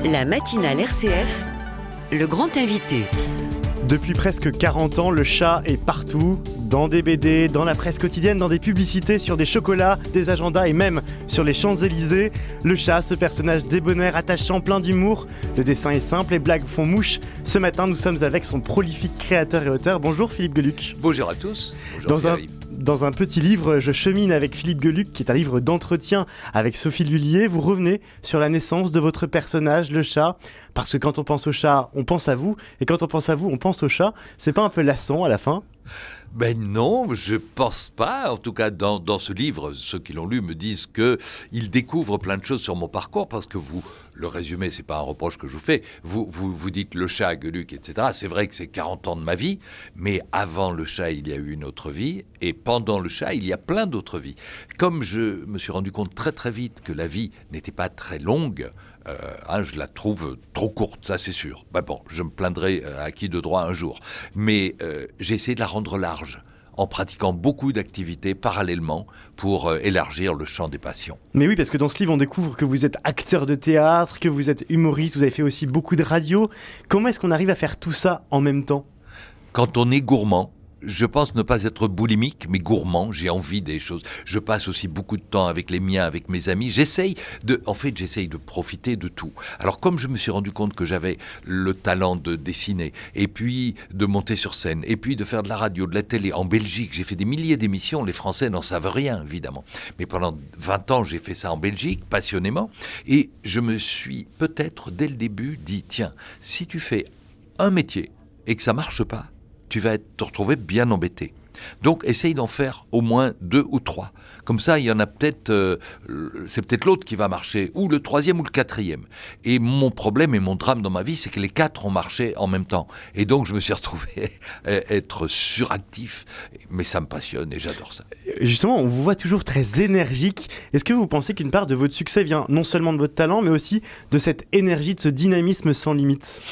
La matinale RCF, le grand invité. Depuis presque 40 ans, le chat est partout, dans des BD, dans la presse quotidienne, dans des publicités, sur des chocolats, des agendas et même sur les Champs-Élysées. Le chat, ce personnage débonnaire, attachant, plein d'humour. Le dessin est simple, les blagues font mouche. Ce matin, nous sommes avec son prolifique créateur et auteur. Bonjour Philippe Geluck. Bonjour à tous. Bonjour Dans un petit livre, Je chemine avec Philippe Geluck, qui est un livre d'entretien avec Sophie Lullier, vous revenez sur la naissance de votre personnage, le chat. Parce que quand on pense au chat, on pense à vous. Et quand on pense à vous, on pense au chat. C'est pas un peu lassant à la fin ? Ben non, je pense pas. En tout cas, dans ce livre, ceux qui l'ont lu me disent qu'ils découvrent plein de choses sur mon parcours parce que vous, le résumé, c'est pas un reproche que je vous fais. Vous dites le chat, Geluck, etc. C'est vrai que c'est 40 ans de ma vie, mais avant le chat, il y a eu une autre vie. Et pendant le chat, il y a plein d'autres vies. Comme je me suis rendu compte très très vite que la vie n'était pas très longue, je la trouve trop courte, ça c'est sûr. Ben bon, je me plaindrai à qui de droit un jour. Mais j'ai essayé de la rendre large en pratiquant beaucoup d'activités parallèlement pour élargir le champ des passions. Mais oui, parce que dans ce livre, on découvre que vous êtes acteur de théâtre, que vous êtes humoriste, vous avez fait aussi beaucoup de radio. Comment est-ce qu'on arrive à faire tout ça en même temps ? Quand on est gourmand, je pense ne pas être boulimique, mais gourmand, j'ai envie des choses. Je passe aussi beaucoup de temps avec les miens, avec mes amis. J'essaye de profiter de tout. Alors comme je me suis rendu compte que j'avais le talent de dessiner, et puis de monter sur scène, et puis de faire de la radio, de la télé, en Belgique, j'ai fait des milliers d'émissions, les Français n'en savent rien, évidemment. Mais pendant 20 ans, j'ai fait ça en Belgique, passionnément, et je me suis peut-être, dès le début, dit, tiens, si tu fais un métier et que ça marche pas, tu vas te retrouver bien embêté. Donc, essaye d'en faire au moins 2 ou 3. Comme ça, il y en a peut-être, c'est peut-être l'autre qui va marcher, ou le 3e ou le 4e. Et mon problème et mon drame dans ma vie, c'est que les 4 ont marché en même temps. Et donc, je me suis retrouvé être suractif. Mais ça me passionne et j'adore ça. Justement, on vous voit toujours très énergique. Est-ce que vous pensez qu'une part de votre succès vient non seulement de votre talent, mais aussi de cette énergie, de ce dynamisme sans limite ?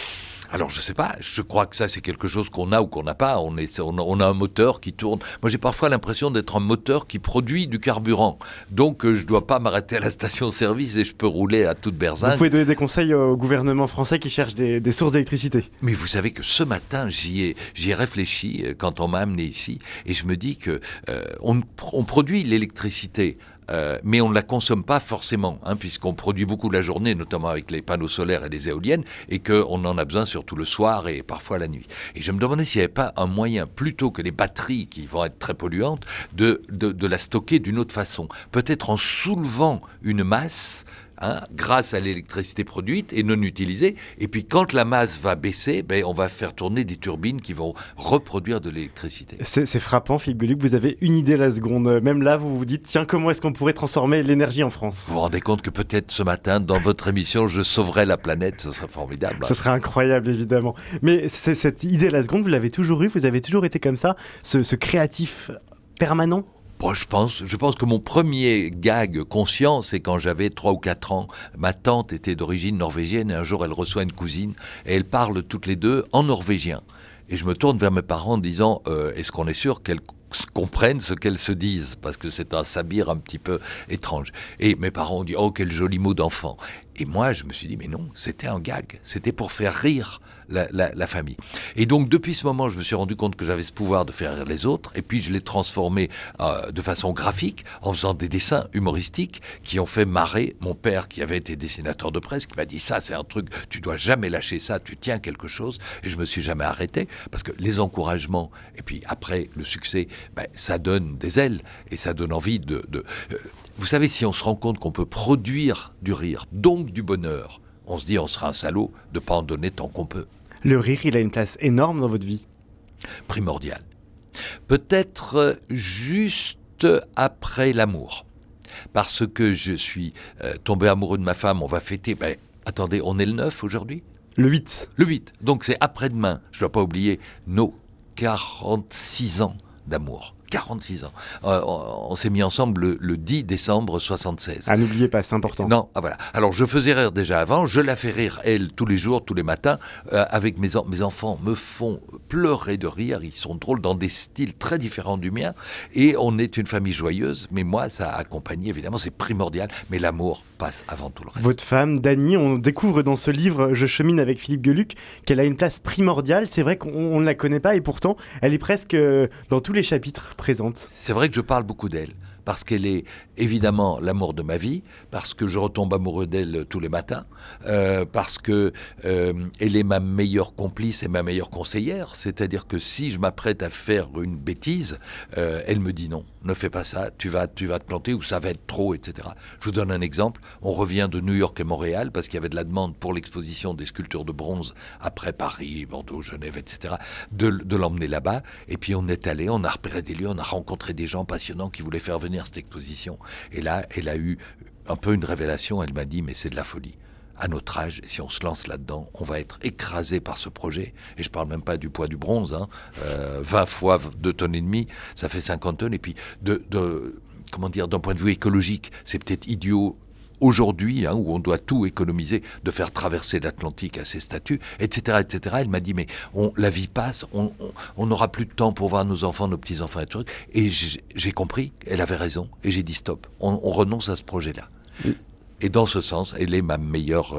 Alors, je sais pas, je crois que ça, c'est quelque chose qu'on a ou qu'on n'a pas. On a un moteur qui tourne. Moi, j'ai parfois l'impression d'être un moteur qui produit du carburant. Donc, je dois pas m'arrêter à la station-service et je peux rouler à toute berzingue. Vous pouvez donner des conseils au gouvernement français qui cherche des sources d'électricité. Mais vous savez que ce matin, j'y ai réfléchi quand on m'a amené ici. Et je me dis que on produit l'électricité. Mais on ne la consomme pas forcément, puisqu'on produit beaucoup la journée, notamment avec les panneaux solaires et les éoliennes, et qu'on en a besoin surtout le soir et parfois la nuit. Et je me demandais s'il n'y avait pas un moyen, plutôt que les batteries qui vont être très polluantes, de la stocker d'une autre façon. Peut-être en soulevant une masse, grâce à l'électricité produite et non utilisée. Et puis quand la masse va baisser, on va faire tourner des turbines qui vont reproduire de l'électricité. C'est frappant, Philippe Geluck, vous avez une idée à la seconde. Même là, vous vous dites, tiens, comment est-ce qu'on pourrait transformer l'énergie en France ? Vous vous rendez compte que peut-être ce matin, dans votre émission, je sauverai la planète, ce serait formidable. Ce serait incroyable, évidemment. Mais cette idée à la seconde, vous l'avez toujours eue, vous avez toujours été comme ça, ce créatif permanent ? Bon, je pense que mon premier gag conscient, c'est quand j'avais 3 ou 4 ans. Ma tante était d'origine norvégienne et un jour elle reçoit une cousine et elles parlent toutes les deux en norvégien. Et je me tourne vers mes parents en disant est-ce qu'on est sûr qu'elles comprennent ce qu'elles se disent, parce que c'est un sabir un petit peu étrange. Et mes parents ont dit oh, quel joli mot d'enfant. Et moi je me suis dit mais non, c'était un gag, c'était pour faire rire la famille. Et donc depuis ce moment je me suis rendu compte que j'avais ce pouvoir de faire rire les autres, et puis je l'ai transformé de façon graphique en faisant des dessins humoristiques qui ont fait marrer mon père qui avait été dessinateur de presse, qui m'a dit ça c'est un truc, tu dois jamais lâcher ça, tu tiens quelque chose. Et je me suis jamais arrêté, parce que les encouragements et puis après le succès, ça donne des ailes et ça donne envie vous savez, si on se rend compte qu'on peut produire du rire, donc du bonheur, on se dit on sera un salaud de ne pas en donner tant qu'on peut. Le rire, il a une place énorme dans votre vie ? Primordial. Peut-être juste après l'amour. Parce que je suis tombé amoureux de ma femme, on va fêter... attendez, on est le 9 aujourd'hui ? Le 8. Le 8, donc c'est après-demain. Je ne dois pas oublier nos 46 ans d'amour. 46 ans. On s'est mis ensemble le 10 décembre 76. Ah, n'oubliez pas, c'est important. Non, voilà. Alors, je faisais rire déjà avant, je la fais rire, elle, tous les jours, tous les matins, avec mes enfants me font pleurer de rire, ils sont drôles dans des styles très différents du mien, et on est une famille joyeuse, mais moi, ça a accompagné, évidemment, c'est primordial, mais l'amour passe avant tout le reste. Votre femme, Dany, on découvre dans ce livre « Je chemine avec Philippe Geluck » qu'elle a une place primordiale, c'est vrai qu'on ne la connaît pas, et pourtant, elle est presque dans tous les chapitres présente. C'est vrai que je parle beaucoup d'elle, parce qu'elle est évidemment l'amour de ma vie, parce que je retombe amoureux d'elle tous les matins, parce que elle est ma meilleure complice et ma meilleure conseillère, c'est-à-dire que si je m'apprête à faire une bêtise, elle me dit non, ne fais pas ça, tu vas te planter ou ça va être trop, etc. Je vous donne un exemple, on revient de New York et Montréal, parce qu'il y avait de la demande pour l'exposition des sculptures de bronze après Paris, Bordeaux, Genève, etc., de l'emmener là-bas, et puis on est allé, on a repéré des lieux, on a rencontré des gens passionnants qui voulaient faire venir cette exposition. Et là, elle a eu un peu une révélation. Elle m'a dit, mais c'est de la folie. À notre âge, si on se lance là-dedans, on va être écrasé par ce projet. Et je ne parle même pas du poids du bronze. 20 fois 2,5 tonnes, ça fait 50 tonnes. Et puis, comment dire, d'un point de vue écologique, c'est peut-être idiot aujourd'hui, où on doit tout économiser, de faire traverser l'Atlantique à ces statues, etc., etc. Elle m'a dit, mais la vie passe, on n'aura plus de temps pour voir nos enfants, nos petits-enfants et tout. Et j'ai compris, elle avait raison, et j'ai dit stop, on renonce à ce projet-là. Oui. Et dans ce sens, elle est ma meilleure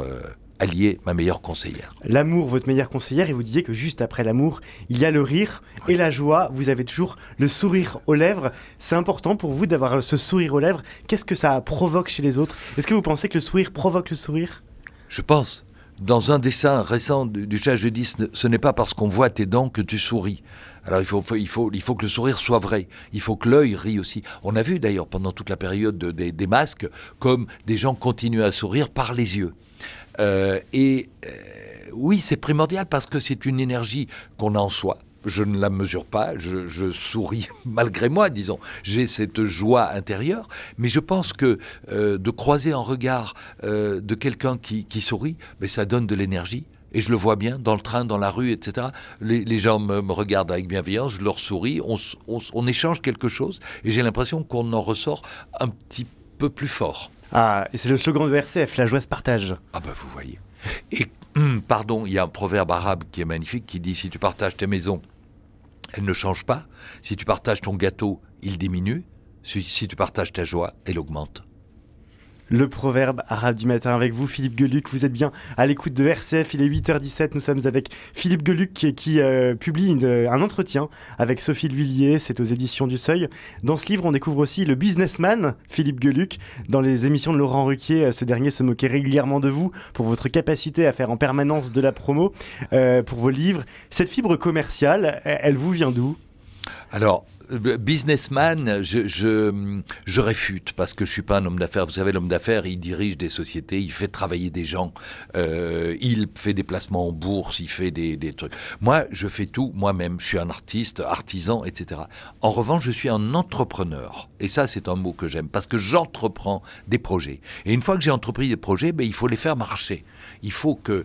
alliée, ma meilleure conseillère. L'amour, votre meilleure conseillère, et vous disiez que juste après l'amour, il y a le rire et la joie. Vous avez toujours le sourire aux lèvres. C'est important pour vous d'avoir ce sourire aux lèvres. Qu'est-ce que ça provoque chez les autres? Est-ce que vous pensez que le sourire provoque le sourire? Je pense. Dans un dessin récent du chat, je dis, ce n'est pas parce qu'on voit tes dents que tu souris. Alors il faut que le sourire soit vrai. Il faut que l'œil rie aussi. On a vu d'ailleurs pendant toute la période des masques comme des gens continuent à sourire par les yeux. Oui, c'est primordial parce que c'est une énergie qu'on a en soi. Je ne la mesure pas, je souris malgré moi, disons. J'ai cette joie intérieure, mais je pense que de croiser un regard de quelqu'un qui sourit, ça donne de l'énergie. Et je le vois bien, dans le train, dans la rue, etc. Les gens me regardent avec bienveillance, je leur souris, on échange quelque chose, et j'ai l'impression qu'on en ressort un petit peu plus fort. Ah, et c'est le slogan de RCF, la joie se partage. Ah ben vous voyez. Et, pardon, il y a un proverbe arabe qui est magnifique, qui dit, si tu partages tes maisons, elles ne changent pas. Si tu partages ton gâteau, il diminue. Si tu partages ta joie, elle augmente. Le proverbe arabe du matin avec vous, Philippe Geluck. Vous êtes bien à l'écoute de RCF, il est 8h17. Nous sommes avec Philippe Geluck qui publie un entretien avec Sophie L'Huillier, c'est aux éditions du Seuil. Dans ce livre, on découvre aussi le businessman Philippe Geluck. Dans les émissions de Laurent Ruquier, ce dernier se moquait régulièrement de vous pour votre capacité à faire en permanence de la promo pour vos livres. Cette fibre commerciale, elle vous vient d'où ? Alors, businessman, je réfute parce que je suis pas un homme d'affaires. Vous savez, l'homme d'affaires, il dirige des sociétés, il fait travailler des gens, il fait des placements en bourse, il fait des trucs. Moi, je fais tout moi-même. Je suis un artiste, artisan, etc. En revanche, je suis un entrepreneur. Et ça, c'est un mot que j'aime parce que j'entreprends des projets. Et une fois que j'ai entrepris des projets, il faut les faire marcher. Il faut que,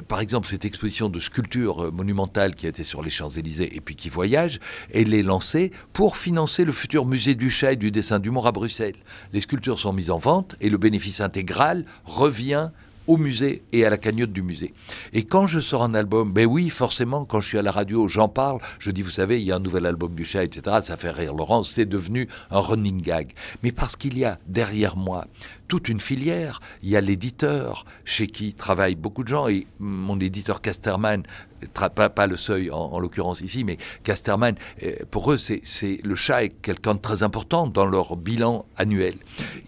par exemple, cette exposition de sculpture monumentale qui a été sur les Champs-Élysées et puis qui voyage, elle est lancée pour financer le futur musée du chat et du dessin d'humour à Bruxelles. Les sculptures sont mises en vente et le bénéfice intégral revient au musée et à la cagnotte du musée. Et quand je sors un album, oui, forcément, quand je suis à la radio, j'en parle, je dis, vous savez, il y a un nouvel album du chat, etc., ça fait rire Laurent, c'est devenu un running gag. Mais parce qu'il y a derrière moi toute une filière, il y a l'éditeur, chez qui travaillent beaucoup de gens, et mon éditeur Casterman, pas le Seuil en l'occurrence ici, mais Casterman, pour eux, le chat est quelqu'un de très important dans leur bilan annuel.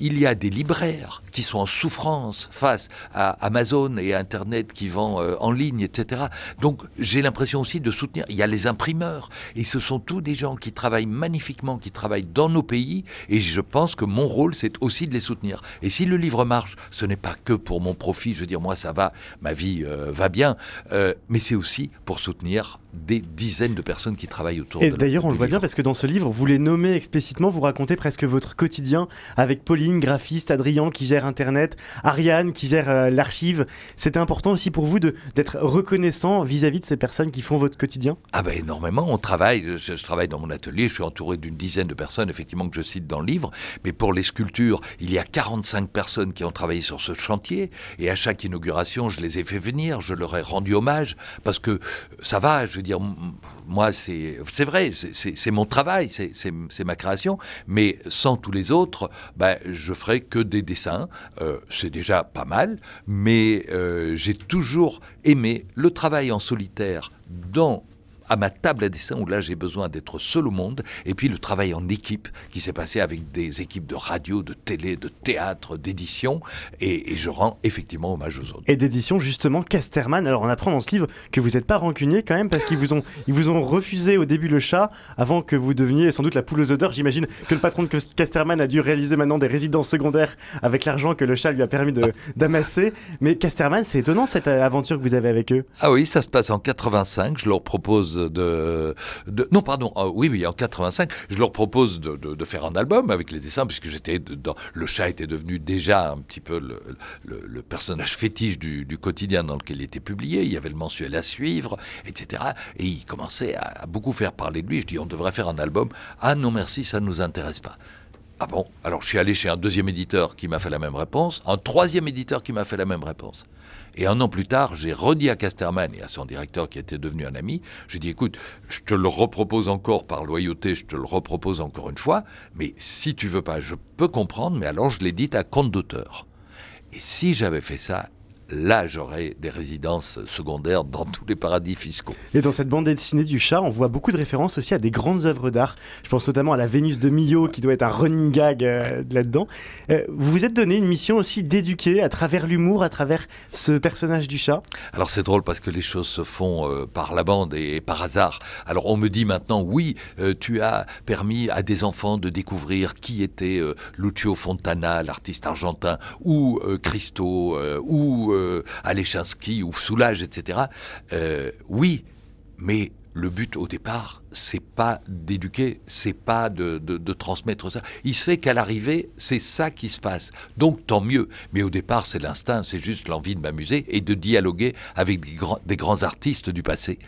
Il y a des libraires qui sont en souffrance face à Amazon et à Internet qui vend en ligne, etc. Donc j'ai l'impression aussi de soutenir. Il y a les imprimeurs, et ce sont tous des gens qui travaillent magnifiquement, qui travaillent dans nos pays, et je pense que mon rôle, c'est aussi de les soutenir. Et si le livre marche, ce n'est pas que pour mon profit, je veux dire, moi ça va, ma vie va bien, mais c'est aussi pour soutenir des dizaines de personnes qui travaillent autour de Et d'ailleurs, on le voit livre. bien parce que dans ce livre, vous les nommez explicitement, vous racontez presque votre quotidien avec Pauline, graphiste, Adrien qui gère Internet, Ariane qui gère l'archive. C'était important aussi pour vous d'être reconnaissant vis-à-vis de ces personnes qui font votre quotidien? Ah ben énormément, on travaille, je travaille dans mon atelier, je suis entouré d'une dizaine de personnes effectivement que je cite dans le livre, mais pour les sculptures, il y a 45 personnes qui ont travaillé sur ce chantier, et à chaque inauguration, je les ai fait venir, je leur ai rendu hommage, parce que ça va, je veux dire, moi c'est vrai, c'est mon travail, c'est ma création, mais sans tous les autres, ben, je ferai que des dessins, c'est déjà pas mal, mais j'ai toujours aimé le travail en solitaire à ma table à dessin, où là j'ai besoin d'être seul au monde, et puis le travail en équipe qui s'est passé avec des équipes de radio, de télé, de théâtre, d'édition, et je rends effectivement hommage aux autres. Et d'édition justement Casterman. Alors on apprend dans ce livre que vous n'êtes pas rancunier quand même, parce qu'ils vous ont refusé au début le chat avant que vous deveniez sans doute la poule aux odeurs. J'imagine que le patron de Casterman a dû réaliser maintenant des résidences secondaires avec l'argent que le chat lui a permis d'amasser. Mais Casterman, c'est étonnant cette aventure que vous avez avec eux. Ah oui, ça se passe en 85, je leur propose non pardon, oui, en 85, je leur propose de faire un album avec les dessins, puisque le chat était devenu déjà un petit peu le personnage fétiche du quotidien dans lequel il était publié, il y avait le mensuel à suivre, etc. Et il commençait à beaucoup faire parler de lui. Je dis, on devrait faire un album. Ah non merci, ça ne nous intéresse pas. Ah bon? Alors je suis allé chez un deuxième éditeur qui m'a fait la même réponse, un troisième éditeur qui m'a fait la même réponse. Et un an plus tard, j'ai redit à Casterman et à son directeur qui était devenu un ami, j'ai dit, écoute, je te le repropose encore par loyauté, je te le repropose encore une fois, mais si tu veux pas, je peux comprendre, mais alors je l'édite à compte d'auteur. Et si j'avais fait ça, là, j'aurais des résidences secondaires dans tous les paradis fiscaux. Et dans cette bande dessinée du chat, on voit beaucoup de références aussi à des grandes œuvres d'art. Je pense notamment à la Vénus de Millot, qui doit être un running gag là-dedans. Vous vous êtes donné une mission aussi d'éduquer à travers l'humour, à travers ce personnage du chat. Alors c'est drôle parce que les choses se font par la bande et par hasard. Alors on me dit maintenant, oui, tu as permis à des enfants de découvrir qui était Lucio Fontana, l'artiste argentin, ou Christo, ou Alechinsky ou Soulages, etc. Oui, mais le but au départ, c'est pas d'éduquer, c'est pas de transmettre ça. Il se fait qu'à l'arrivée, c'est ça qui se passe. Donc tant mieux. Mais au départ, c'est l'instinct, c'est juste l'envie de m'amuser et de dialoguer avec des grands artistes du passé.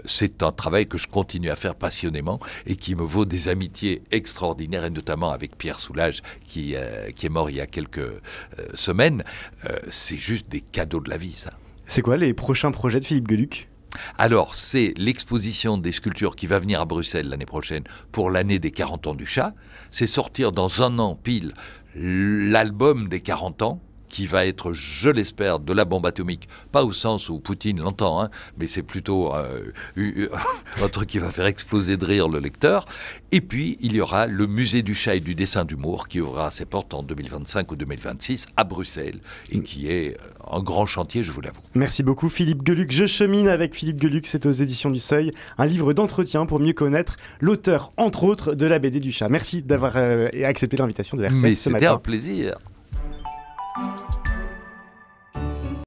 C'est un travail que je continue à faire passionnément et qui me vaut des amitiés extraordinaires, et notamment avec Pierre Soulages, qui est mort il y a quelques semaines. C'est juste des cadeaux de la vie, ça. C'est quoi les prochains projets de Philippe Geluck ? Alors, c'est l'exposition des sculptures qui va venir à Bruxelles l'année prochaine pour l'année des 40 ans du chat. C'est sortir dans un an pile l'album des 40 ans, qui va être, je l'espère, de la bombe atomique, pas au sens où Poutine l'entend, hein, mais c'est plutôt un truc qui va faire exploser de rire le lecteur. Et puis, il y aura le musée du chat et du dessin d'humour qui ouvrira ses portes en 2025 ou 2026 à Bruxelles, et qui est un grand chantier, je vous l'avoue. Merci beaucoup Philippe Geluck. Je chemine avec Philippe Geluck, c'est aux éditions du Seuil, un livre d'entretien pour mieux connaître l'auteur, entre autres, de la BD du chat. Merci d'avoir accepté l'invitation de RCF ce matin. Mais c'était un plaisir.